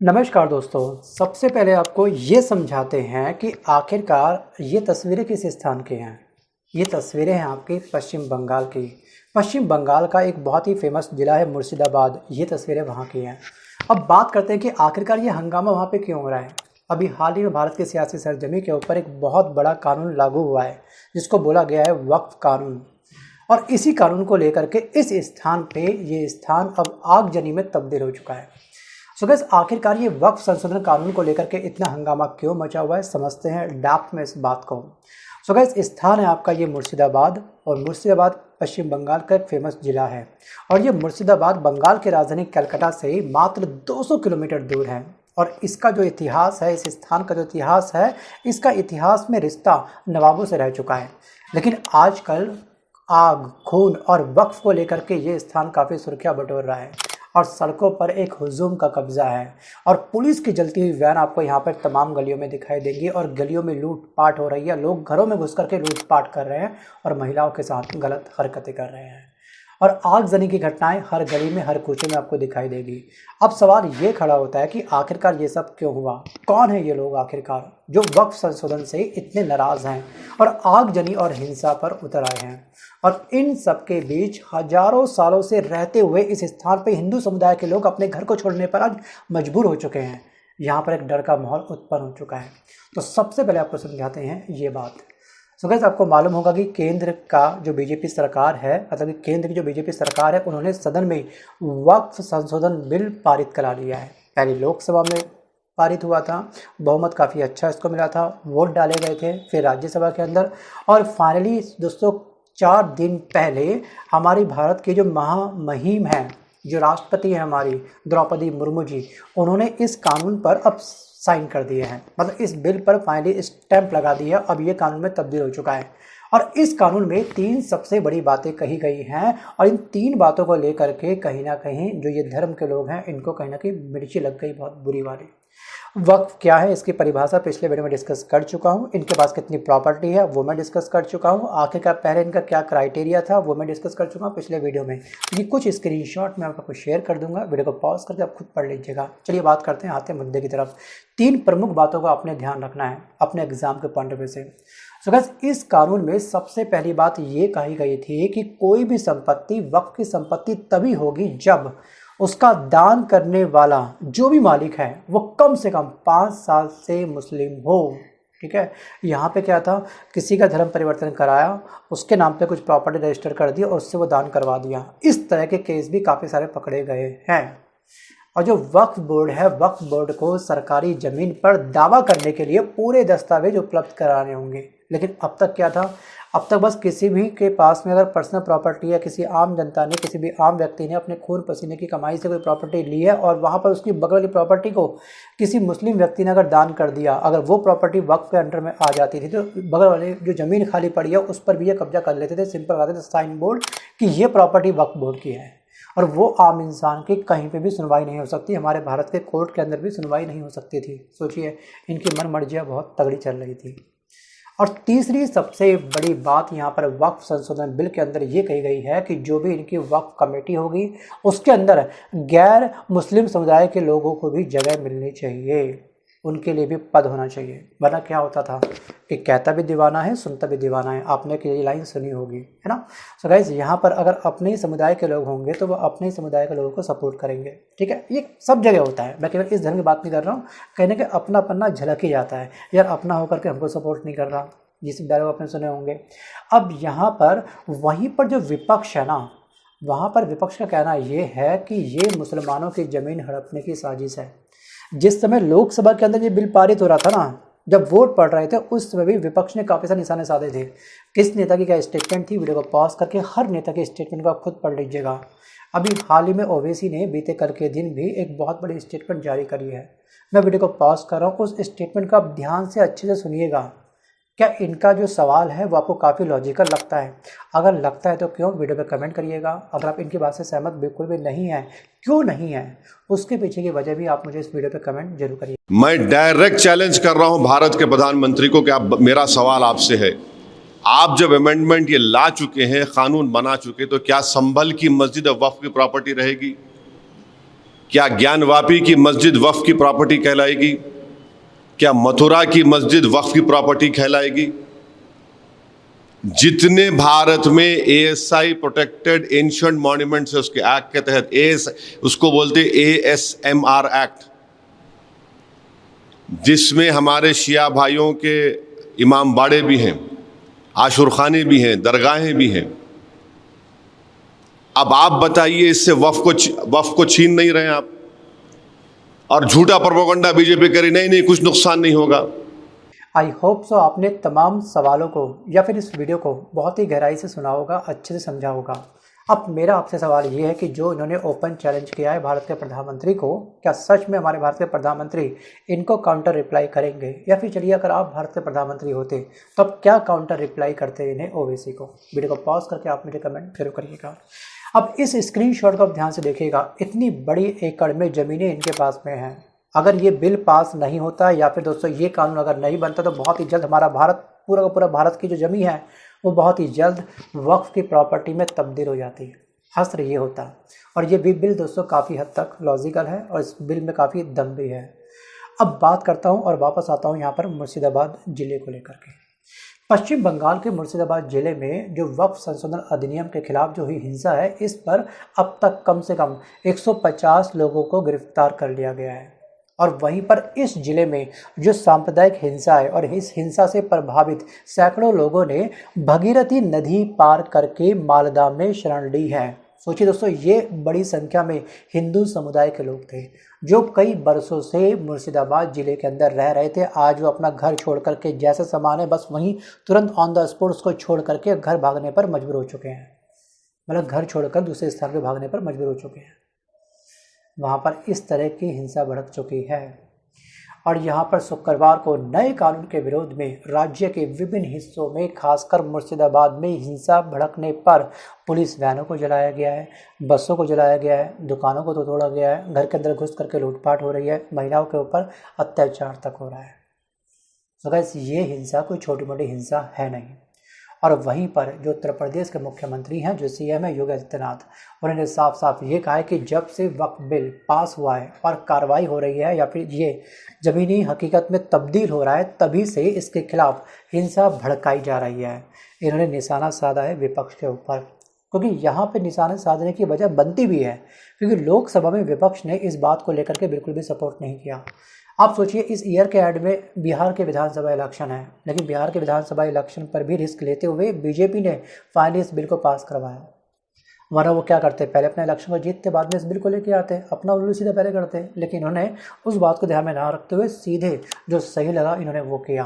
नमस्कार दोस्तों। सबसे पहले आपको ये समझाते हैं कि आखिरकार ये तस्वीरें किस स्थान की हैं। ये तस्वीरें हैं आपकी पश्चिम बंगाल की। पश्चिम बंगाल का एक बहुत ही फेमस ज़िला है मुर्शिदाबाद। ये तस्वीरें वहाँ की हैं। अब बात करते हैं कि आखिरकार ये हंगामा वहाँ पे क्यों हो रहा है। अभी हाल ही में भारत की सियासी सरजमी के ऊपर एक बहुत बड़ा कानून लागू हुआ है जिसको बोला गया है वक्फ कानून। और इसी कानून को लेकर के इस स्थान पे ये स्थान अब आगजनी में तब्दील हो चुका है। सो गैस आखिरकार ये वक्फ संशोधन कानून को लेकर के इतना हंगामा क्यों मचा हुआ है, समझते हैं डेप्थ में इस बात को। सो गैस स्थान है आपका ये मुर्शिदाबाद, और मुर्शिदाबाद पश्चिम बंगाल का एक फेमस जिला है। और ये मुर्शिदाबाद बंगाल की राजधानी कलकत्ता से ही मात्र 200 किलोमीटर दूर है। और इसका जो इतिहास है, इस स्थान का जो इतिहास है, इसका इतिहास में रिश्ता नवाबों से रह चुका है। लेकिन आजकल आग, खून और वक्फ को लेकर के ये स्थान काफ़ी सुर्खियाँ बटोर रहा है और सड़कों पर एक हुजूम का कब्जा है। और पुलिस की जलती हुई वैन आपको यहाँ पर तमाम गलियों में दिखाई देंगी और गलियों में लूटपाट हो रही है। लोग घरों में घुस करके लूटपाट कर रहे हैं और महिलाओं के साथ गलत हरकतें कर रहे हैं। और आगजनी की घटनाएं हर गली में, हर कूचे में आपको दिखाई देगी। अब सवाल ये खड़ा होता है कि आखिरकार ये सब क्यों हुआ, कौन है ये लोग आखिरकार जो वक्फ संशोधन से इतने नाराज़ हैं और आगजनी और हिंसा पर उतर आए हैं। और इन सब के बीच हजारों सालों से रहते हुए इस स्थान पर हिंदू समुदाय के लोग अपने घर को छोड़ने पर आज मजबूर हो चुके हैं। यहाँ पर एक डर का माहौल उत्पन्न हो चुका है। तो सबसे पहले आपको समझाते हैं ये बात। सो गाइस आपको मालूम होगा कि केंद्र का जो बीजेपी सरकार है, मतलब कि केंद्र की जो बीजेपी सरकार है, उन्होंने सदन में वक्फ संशोधन बिल पारित करा लिया है। पहले लोकसभा में पारित हुआ था, बहुमत काफ़ी अच्छा इसको मिला था, वोट डाले गए थे, फिर राज्यसभा के अंदर, और फाइनली दोस्तों 4 दिन पहले हमारी भारत की जो महामहिम है, जो राष्ट्रपति है हमारी द्रौपदी मुर्मू जी, उन्होंने इस कानून पर अब साइन कर दिए हैं। मतलब इस बिल पर फाइनली स्टैंप लगा दिया। अब ये कानून में तब्दील हो चुका है। और इस कानून में 3 सबसे बड़ी बातें कही गई हैं और इन 3 बातों को लेकर के कहीं ना कहीं जो ये धर्म के लोग हैं, इनको कहीं ना कहीं मिर्ची लग गई बहुत बुरी वाली। वक्फ क्या है, इसकी परिभाषा पिछले वीडियो में डिस्कस कर चुका हूँ। इनके पास कितनी प्रॉपर्टी है वो मैं डिस्कस कर चुका हूँ। आखिरकार पहले इनका क्या क्राइटेरिया था वो मैं डिस्कस कर चुका हूँ पिछले वीडियो में। ये कुछ स्क्रीनशॉट मैं आपको शेयर कर दूंगा, वीडियो को पॉज करके आप खुद पढ़ लीजिएगा। चलिए बात करते हैं, आते हैं मुद्दे की तरफ। 3 प्रमुख बातों का आपने ध्यान रखना है अपने एग्जाम के पॉइंट ऑफ व्यू से। सो गाइस इस कानून में सबसे पहली बात ये कही गई थी कि कोई भी संपत्ति वक्फ की संपत्ति तभी होगी जब उसका दान करने वाला जो भी मालिक है वो कम से कम 5 साल से मुस्लिम हो। ठीक है, यहाँ पे क्या था, किसी का धर्म परिवर्तन कराया, उसके नाम पे कुछ प्रॉपर्टी रजिस्टर कर दी और उससे वो दान करवा दिया। इस तरह के केस भी काफ़ी सारे पकड़े गए हैं। और जो वक्फ बोर्ड है, वक्फ बोर्ड को सरकारी ज़मीन पर दावा करने के लिए पूरे दस्तावेज उपलब्ध कराने होंगे। लेकिन अब तक क्या था, अब तक बस किसी भी के पास में अगर पर्सनल प्रॉपर्टी है, किसी आम जनता ने, किसी भी आम व्यक्ति ने अपने खून पसीने की कमाई से कोई प्रॉपर्टी ली है और वहाँ पर उसकी बगल वाली प्रॉपर्टी को किसी मुस्लिम व्यक्ति ने अगर दान कर दिया, अगर वो प्रॉपर्टी वक्फ के अंडर में आ जाती थी तो बगल वाले जो ज़मीन खाली पड़ी है उस पर भी ये कब्जा कर लेते थे। सिंपल लगाते थे साइन बोर्ड कि ये प्रॉपर्टी वक्फ बोर्ड की है। और वो आम इंसान की कहीं पे भी सुनवाई नहीं हो सकती। हमारे भारत के कोर्ट के अंदर भी सुनवाई नहीं हो सकती थी। सोचिए, इनकी मन मर्जियाँ बहुत तगड़ी चल रही थी। और तीसरी सबसे बड़ी बात यहाँ पर वक्फ संशोधन बिल के अंदर ये कही गई है कि जो भी इनकी वक्फ कमेटी होगी उसके अंदर गैर मुस्लिम समुदाय के लोगों को भी जगह मिलनी चाहिए, उनके लिए भी पद होना चाहिए। वरना क्या होता था कि कहता भी दीवाना है, सुनता भी दीवाना है। आपने ये लाइन सुनी होगी, है ना। सो गाइस यहाँ पर अगर अपने ही समुदाय के लोग होंगे तो वो अपने ही समुदाय के लोगों को सपोर्ट करेंगे। ठीक है, ये सब जगह होता है। मैं केवल इस धर्म की बात नहीं कर रहा हूँ, कहने के अपना पन्ना झलक ही जाता है। यार अपना होकर के हमको सपोर्ट नहीं कर रहा, जिस डायलॉग आपने सुने होंगे। अब यहाँ पर वहीं पर जो विपक्ष है ना, वहाँ पर विपक्ष का कहना ये है कि ये मुसलमानों की ज़मीन हड़पने की साजिश है। जिस समय लोकसभा के अंदर ये बिल पारित हो रहा था ना, जब वोट पड़ रहे थे, उस समय भी विपक्ष ने काफ़ी सारे निशाने साधे थे। किस नेता की क्या स्टेटमेंट थी, वीडियो को पॉज करके हर नेता के स्टेटमेंट को आप खुद पढ़ लीजिएगा। अभी हाल ही में ओवैसी ने बीते कल के दिन भी एक बहुत बड़ी स्टेटमेंट जारी करी है। मैं वीडियो को पॉज कर रहा हूँ, उस स्टेटमेंट को आप ध्यान से अच्छे से सुनिएगा। क्या इनका जो सवाल है वो आपको काफ़ी लॉजिकल लगता है? अगर लगता है तो क्यों, वीडियो पे कमेंट करिएगा। अगर आप इनकी बात से सहमत बिल्कुल भी नहीं है, क्यों नहीं है, उसके पीछे की वजह भी आप मुझे इस वीडियो पे कमेंट जरूर करिए। मैं डायरेक्ट चैलेंज कर रहा हूं भारत के प्रधानमंत्री को कि आप, मेरा सवाल आपसे है, आप जब अमेंडमेंट ये ला चुके हैं, कानून बना चुके, तो क्या संभल की मस्जिद वक्फ की प्रॉपर्टी रहेगी? क्या ज्ञानवापी की मस्जिद वक्फ की प्रॉपर्टी कहलाएगी? क्या मथुरा की मस्जिद वक्फ की प्रॉपर्टी कहलाएगी? जितने भारत में एएसआई प्रोटेक्टेड एंशिएंट मॉन्यूमेंट्स है, उसके एक्ट के तहत उसको बोलते ASMR एक्ट, जिसमें हमारे शिया भाइयों के इमाम बाड़े भी हैं, आशुर खाने भी हैं, दरगाहें भी हैं। अब आप बताइए, इससे वक्फ को छीन नहीं रहे आप? और झूठा प्रोपेगेंडा बीजेपी करी, नहीं नहीं कुछ नुकसान नहीं होगा। आई होप सो आपने तमाम सवालों को या फिर इस वीडियो को बहुत ही गहराई से सुना होगा, अच्छे से समझा होगा। अब मेरा आपसे सवाल ये है कि जो इन्होंने ओपन चैलेंज किया है भारत के प्रधानमंत्री को, क्या सच में हमारे भारत के प्रधानमंत्री इनको काउंटर रिप्लाई करेंगे? या फिर चलिए, अगर आप भारत के प्रधानमंत्री होते तो अब क्या काउंटर रिप्लाई करते इन्हें ओवैसी को? वीडियो को पॉज करके आप मुझे कमेंट जरूर करिएगा। अब इस स्क्रीनशॉट को आप ध्यान से देखिएगा, इतनी बड़ी एकड़ में ज़मीनें इनके पास में हैं। अगर ये बिल पास नहीं होता या फिर दोस्तों ये कानून अगर नहीं बनता तो बहुत ही जल्द हमारा भारत, पूरा का पूरा भारत की जो ज़मीन है वो बहुत ही जल्द वक्फ की प्रॉपर्टी में तब्दील हो जाती है। हस्र ये होता है। और ये भी बिल दोस्तों काफ़ी हद तक लॉजिकल है और इस बिल में काफ़ी दम भी है। अब बात करता हूँ और वापस आता हूँ यहाँ पर मुर्शिदाबाद ज़िले को लेकर के। पश्चिम बंगाल के मुर्शिदाबाद ज़िले में जो वक्फ संशोधन अधिनियम के खिलाफ जो हुई हिंसा है, इस पर अब तक कम से कम 150 लोगों को गिरफ्तार कर लिया गया है। और वहीं पर इस ज़िले में जो सांप्रदायिक हिंसा है और इस हिंसा से प्रभावित सैकड़ों लोगों ने भगीरथी नदी पार करके मालदा में शरण ली है। सोचिए दोस्तों, ये बड़ी संख्या में हिंदू समुदाय के लोग थे जो कई बरसों से मुर्शिदाबाद ज़िले के अंदर रह रहे थे। आज वो अपना घर छोड़ करके, जैसे सामान है बस वहीं तुरंत ऑन द स्पॉट उसको छोड़ करके घर भागने पर मजबूर हो चुके हैं। मतलब घर छोड़कर दूसरे स्थान पर भागने पर मजबूर हो चुके हैं। वहाँ पर इस तरह की हिंसा भड़क चुकी है। और यहाँ पर शुक्रवार को नए कानून के विरोध में राज्य के विभिन्न हिस्सों में, खासकर मुर्शिदाबाद में हिंसा भड़कने पर पुलिस वैनों को जलाया गया है, बसों को जलाया गया है, दुकानों को तोड़ा गया है, घर के अंदर घुस करके लूटपाट हो रही है, महिलाओं के ऊपर अत्याचार तक हो रहा है। तो गाइस, ये हिंसा कोई छोटी मोटी हिंसा है नहीं। और वहीं पर जो उत्तर प्रदेश के मुख्यमंत्री हैं, जो CM है योगी आदित्यनाथ, उन्होंने साफ साफ ये कहा है कि जब से वक्फ बिल पास हुआ है और कार्रवाई हो रही है या फिर ये ज़मीनी हकीकत में तब्दील हो रहा है, तभी से इसके खिलाफ हिंसा भड़काई जा रही है। इन्होंने निशाना साधा है विपक्ष के ऊपर, क्योंकि यहाँ पर निशाना साधने की वजह बनती भी है, क्योंकि लोकसभा में विपक्ष ने इस बात को लेकर के बिल्कुल भी सपोर्ट नहीं किया। आप सोचिए, इस ईयर के एंड में बिहार के विधानसभा इलेक्शन है, लेकिन बिहार के विधानसभा इलेक्शन पर भी रिस्क लेते हुए बीजेपी ने फाइनली इस बिल को पास करवाया। वरना वो क्या करते, पहले अपने इलेक्शन को जीतते, बाद में इस बिल को लेके आते, अपना उल्लू सीधा पहले करते। लेकिन इन्होंने उस बात को ध्यान में ना रखते हुए सीधे जो सही लगा इन्होंने वो किया।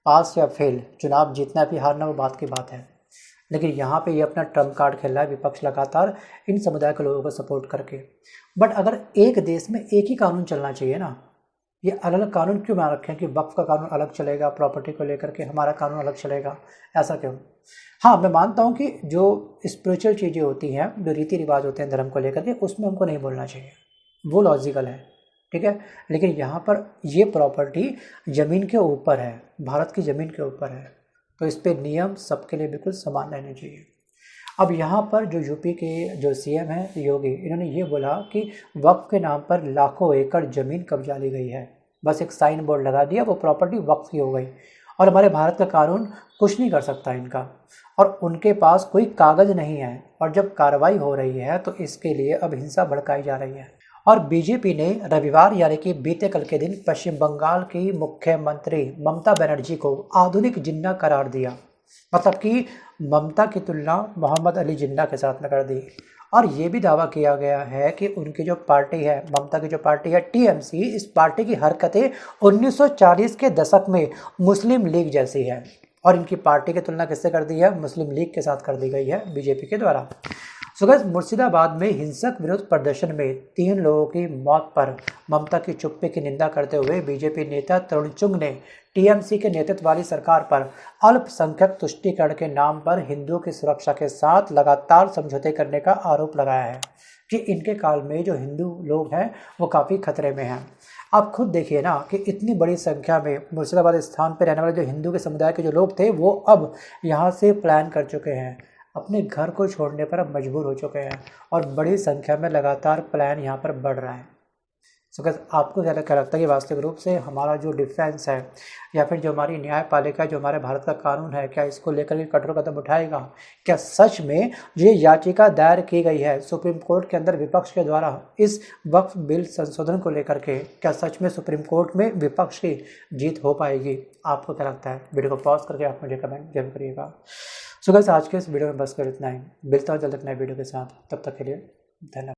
पास या फेल, चुनाव जीतना भी हारना वो बात की बात है। लेकिन यहाँ पे ये अपना ट्रम्प कार्ड खेल रहा है विपक्ष, लगातार इन समुदाय के लोगों को सपोर्ट करके। बट अगर एक देश में एक ही कानून चलना चाहिए ना, ये अलग अलग कानून क्यों बना रखे हैं कि वक्फ का कानून अलग चलेगा, प्रॉपर्टी को लेकर के हमारा कानून अलग चलेगा, ऐसा क्यों? हाँ, मैं मानता हूँ कि जो स्पिरिचुअल चीज़ें होती हैं, जो रीति रिवाज होते हैं धर्म को लेकर के, उसमें हमको नहीं बोलना चाहिए, वो लॉजिकल है, ठीक है। लेकिन यहाँ पर ये प्रॉपर्टी ज़मीन के ऊपर है, भारत की ज़मीन के ऊपर है, तो इस पर नियम सबके लिए बिल्कुल समान रहने चाहिए। अब यहाँ पर जो यूपी के जो CM हैं योगी, इन्होंने ये बोला कि वक्फ के नाम पर लाखों एकड़ ज़मीन कब्जा ली गई है, बस एक साइन बोर्ड लगा दिया, वो प्रॉपर्टी वक्फ की हो गई और हमारे भारत का कानून कुछ नहीं कर सकता इनका, और उनके पास कोई कागज़ नहीं है। और जब कार्रवाई हो रही है तो इसके लिए अब हिंसा भड़काई जा रही है। और बीजेपी ने रविवार यानी कि बीते कल के दिन पश्चिम बंगाल की मुख्यमंत्री ममता बनर्जी को आधुनिक जिन्ना करार दिया। मतलब कि ममता की तुलना मोहम्मद अली जिन्ना के साथ में कर दी। और ये भी दावा किया गया है कि उनकी जो पार्टी है, ममता की जो पार्टी है TMC, इस पार्टी की हरकतें 1940 के दशक में मुस्लिम लीग जैसी है। और इनकी पार्टी की तुलना किससे कर दी है? मुस्लिम लीग के साथ कर दी गई है बीजेपी के द्वारा। सो गाइस, मुर्शिदाबाद में हिंसक विरोध प्रदर्शन में 3 लोगों की मौत पर ममता की चुप्पी की निंदा करते हुए बीजेपी नेता तरुण चुंग ने TMC के नेतृत्व वाली सरकार पर अल्पसंख्यक तुष्टीकरण के नाम पर हिंदुओं की सुरक्षा के साथ लगातार समझौते करने का आरोप लगाया है कि इनके काल में जो हिंदू लोग हैं वो काफ़ी खतरे में हैं। आप खुद देखिए ना कि इतनी बड़ी संख्या में मुर्शिदाबाद स्थान पर रहने वाले जो हिंदू के समुदाय के जो लोग थे वो अब यहाँ से प्लान कर चुके हैं। अपने घर को छोड़ने पर अब मजबूर हो चुके हैं और बड़ी संख्या में लगातार पलायन यहाँ पर बढ़ रहा है। सो गाइस, आपको क्या लगता है कि वास्तविक रूप से हमारा जो डिफेंस है या फिर जो हमारी न्यायपालिका, जो हमारे भारत का कानून है, क्या इसको लेकर के कठोर कदम उठाएगा? क्या सच में ये याचिका दायर की गई है सुप्रीम कोर्ट के अंदर विपक्ष के द्वारा इस वक्फ बिल संशोधन को लेकर के, क्या सच में सुप्रीम कोर्ट में विपक्ष की जीत हो पाएगी? आपको क्या लगता है? वीडियो को पॉज करके आप मुझे कमेंट जरूर करिएगा। सो गाइस, आज के इस वीडियो में बस कर इतना ही। मिलता हूं जल्द एक नए वीडियो के साथ, तब तक के लिए धन्यवाद।